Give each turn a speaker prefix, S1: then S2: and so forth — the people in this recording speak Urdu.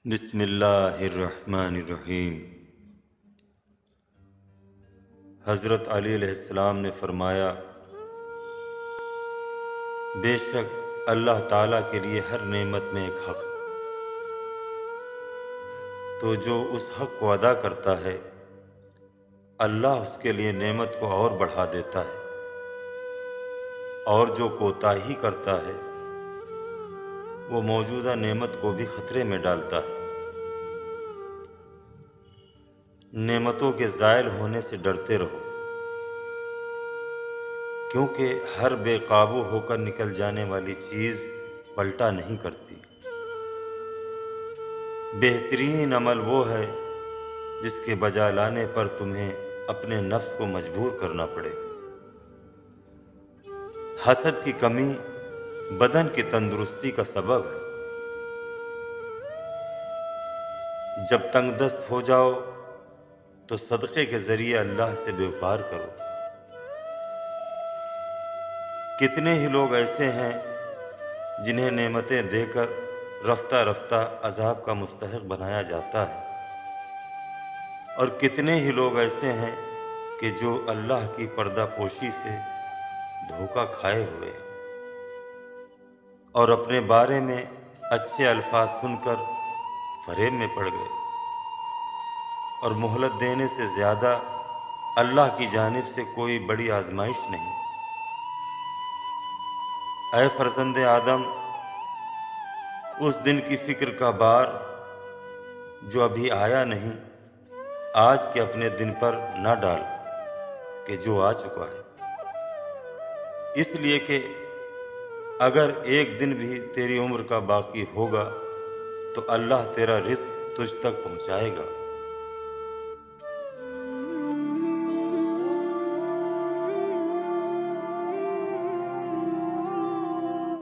S1: بسم اللہ الرحمن الرحیم۔ حضرت علی علیہ السلام نے فرمایا، بے شک اللہ تعالیٰ کے لیے ہر نعمت میں ایک حق ہے، تو جو اس حق کو ادا کرتا ہے اللہ اس کے لیے نعمت کو اور بڑھا دیتا ہے، اور جو کوتاہی کرتا ہے وہ موجودہ نعمت کو بھی خطرے میں ڈالتا ہے۔ نعمتوں کے زائل ہونے سے ڈرتے رہو، کیونکہ ہر بے قابو ہو کر نکل جانے والی چیز پلٹا نہیں کرتی۔ بہترین عمل وہ ہے جس کے بجا لانے پر تمہیں اپنے نفس کو مجبور کرنا پڑے۔ حسد کی کمی بدن کی تندرستی کا سبب ہے۔ جب تنگ دست ہو جاؤ تو صدقے کے ذریعے اللہ سے بیوپار کرو۔ کتنے ہی لوگ ایسے ہیں جنہیں نعمتیں دے کر رفتہ رفتہ عذاب کا مستحق بنایا جاتا ہے، اور کتنے ہی لوگ ایسے ہیں کہ جو اللہ کی پردہ پوشی سے دھوکہ کھائے ہوئے اور اپنے بارے میں اچھے الفاظ سن کر فریب میں پڑ گئے، اور مہلت دینے سے زیادہ اللہ کی جانب سے کوئی بڑی آزمائش نہیں۔ اے فرزند آدم، اس دن کی فکر کا بار جو ابھی آیا نہیں آج کے اپنے دن پر نہ ڈال کہ جو آ چکا ہے، اس لیے کہ اگر ایک دن بھی تیری عمر کا باقی ہوگا تو اللہ تیرا رزق تجھ تک پہنچائے گا۔